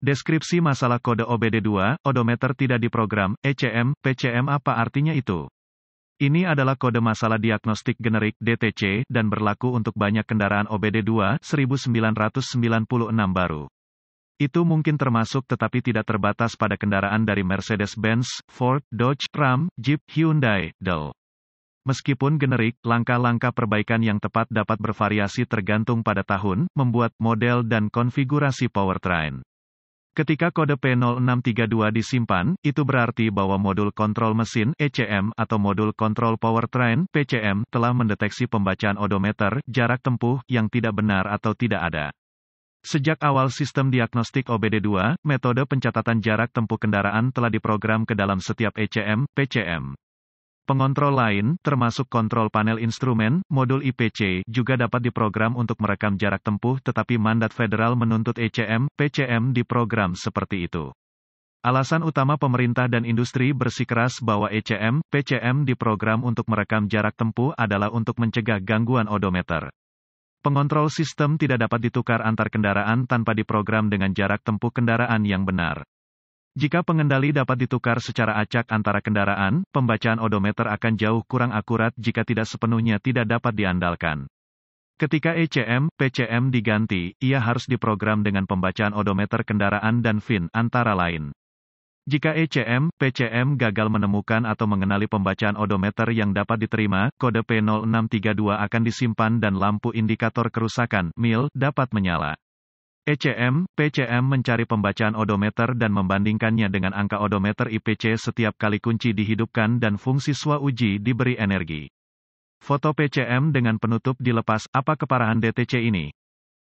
Deskripsi masalah kode OBD2, odometer tidak diprogram, ECM, PCM apa artinya itu? Ini adalah kode masalah diagnostik generik DTC dan berlaku untuk banyak kendaraan OBD2 1996 baru. Itu mungkin termasuk tetapi tidak terbatas pada kendaraan dari Mercedes-Benz, Ford, Dodge, Ram, Jeep, Hyundai, Dell. Meskipun generik, langkah-langkah perbaikan yang tepat dapat bervariasi tergantung pada tahun, membuat, model dan konfigurasi powertrain. Ketika kode P0632 disimpan, itu berarti bahwa modul kontrol mesin ECM atau modul kontrol powertrain PCM telah mendeteksi pembacaan odometer jarak tempuh yang tidak benar atau tidak ada. Sejak awal sistem diagnostik OBD2, metode pencatatan jarak tempuh kendaraan telah diprogram ke dalam setiap ECM, PCM. Pengontrol lain, termasuk kontrol panel instrumen, modul IPC, juga dapat diprogram untuk merekam jarak tempuh tetapi mandat federal menuntut ECM, PCM diprogram seperti itu. Alasan utama pemerintah dan industri bersikeras bahwa ECM, PCM diprogram untuk merekam jarak tempuh adalah untuk mencegah gangguan odometer. Pengontrol sistem tidak dapat ditukar antar kendaraan tanpa diprogram dengan jarak tempuh kendaraan yang benar. Jika pengendali dapat ditukar secara acak antara kendaraan, pembacaan odometer akan jauh kurang akurat jika tidak sepenuhnya tidak dapat diandalkan. Ketika ECM, PCM diganti, ia harus diprogram dengan pembacaan odometer kendaraan dan VIN, antara lain. Jika ECM, PCM gagal menemukan atau mengenali pembacaan odometer yang dapat diterima, kode P0632 akan disimpan dan lampu indikator kerusakan, MIL, dapat menyala. ECM, PCM mencari pembacaan odometer dan membandingkannya dengan angka odometer IPC setiap kali kunci dihidupkan dan fungsi swauji diberi energi. Foto PCM dengan penutup dilepas, apa keparahan DTC ini?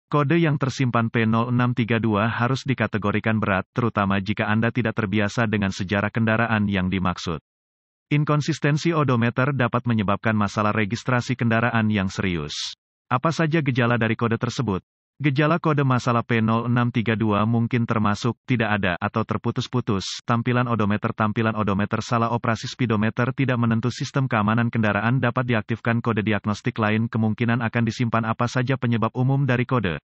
Kode yang tersimpan P0632 harus dikategorikan berat, terutama jika Anda tidak terbiasa dengan sejarah kendaraan yang dimaksud. Inkonsistensi odometer dapat menyebabkan masalah registrasi kendaraan yang serius. Apa saja gejala dari kode tersebut? Gejala kode masalah P0632 mungkin termasuk, tidak ada, atau terputus-putus, tampilan odometer salah operasi speedometer tidak menentu sistem keamanan kendaraan dapat diaktifkan kode diagnostik lain kemungkinan akan disimpan apa saja penyebab umum dari kode.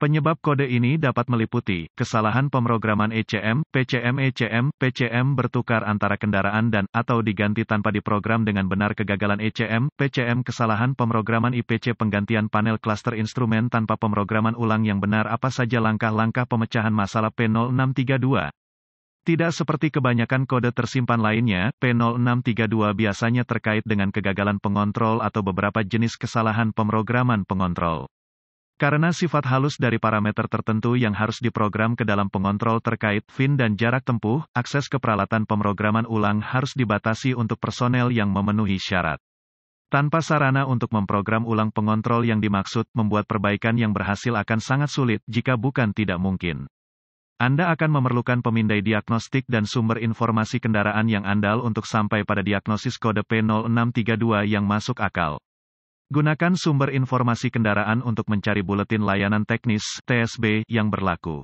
Penyebab kode ini dapat meliputi, kesalahan pemrograman ECM, PCM bertukar antara kendaraan dan, atau diganti tanpa diprogram dengan benar kegagalan ECM, PCM kesalahan pemrograman IPC penggantian panel cluster instrumen tanpa pemrograman ulang yang benar apa saja langkah-langkah pemecahan masalah P0632. Tidak seperti kebanyakan kode tersimpan lainnya, P0632 biasanya terkait dengan kegagalan pengontrol atau beberapa jenis kesalahan pemrograman pengontrol. Karena sifat halus dari parameter tertentu yang harus diprogram ke dalam pengontrol terkait VIN dan jarak tempuh, akses ke peralatan pemrograman ulang harus dibatasi untuk personel yang memenuhi syarat. Tanpa sarana untuk memprogram ulang pengontrol yang dimaksud, membuat perbaikan yang berhasil akan sangat sulit, jika bukan tidak mungkin. Anda akan memerlukan pemindai diagnostik dan sumber informasi kendaraan yang andal untuk sampai pada diagnosis kode P0632 yang masuk akal. Gunakan sumber informasi kendaraan untuk mencari buletin layanan teknis (TSB) yang berlaku.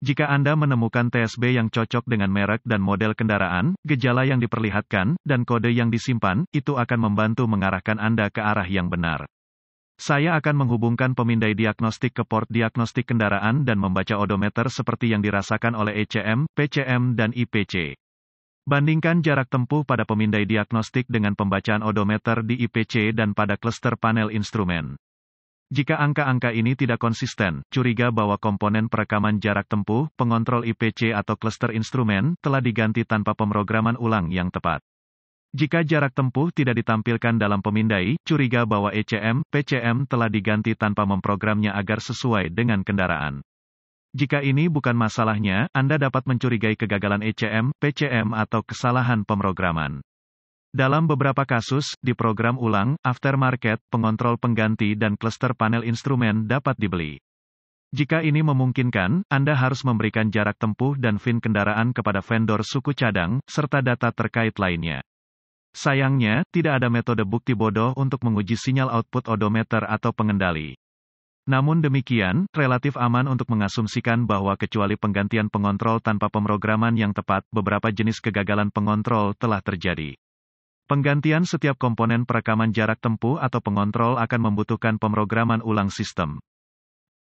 Jika Anda menemukan TSB yang cocok dengan merek dan model kendaraan, gejala yang diperlihatkan, dan kode yang disimpan, itu akan membantu mengarahkan Anda ke arah yang benar. Saya akan menghubungkan pemindai diagnostik ke port diagnostik kendaraan dan membaca odometer seperti yang dirasakan oleh ECM, PCM dan IPC. Bandingkan jarak tempuh pada pemindai diagnostik dengan pembacaan odometer di IPC dan pada klaster panel instrumen. Jika angka-angka ini tidak konsisten, curiga bahwa komponen perekaman jarak tempuh, pengontrol IPC atau klaster instrumen, telah diganti tanpa pemrograman ulang yang tepat. Jika jarak tempuh tidak ditampilkan dalam pemindai, curiga bahwa ECM, PCM telah diganti tanpa memprogramnya agar sesuai dengan kendaraan. Jika ini bukan masalahnya, Anda dapat mencurigai kegagalan ECM, PCM atau kesalahan pemrograman. Dalam beberapa kasus, diprogram ulang, aftermarket, pengontrol pengganti dan klaster panel instrumen dapat dibeli. Jika ini memungkinkan, Anda harus memberikan jarak tempuh dan VIN kendaraan kepada vendor suku cadang, serta data terkait lainnya. Sayangnya, tidak ada metode bukti bodoh untuk menguji sinyal output odometer atau pengendali. Namun demikian, relatif aman untuk mengasumsikan bahwa kecuali penggantian pengontrol tanpa pemrograman yang tepat, beberapa jenis kegagalan pengontrol telah terjadi. Penggantian setiap komponen perekaman jarak tempuh atau pengontrol akan membutuhkan pemrograman ulang sistem.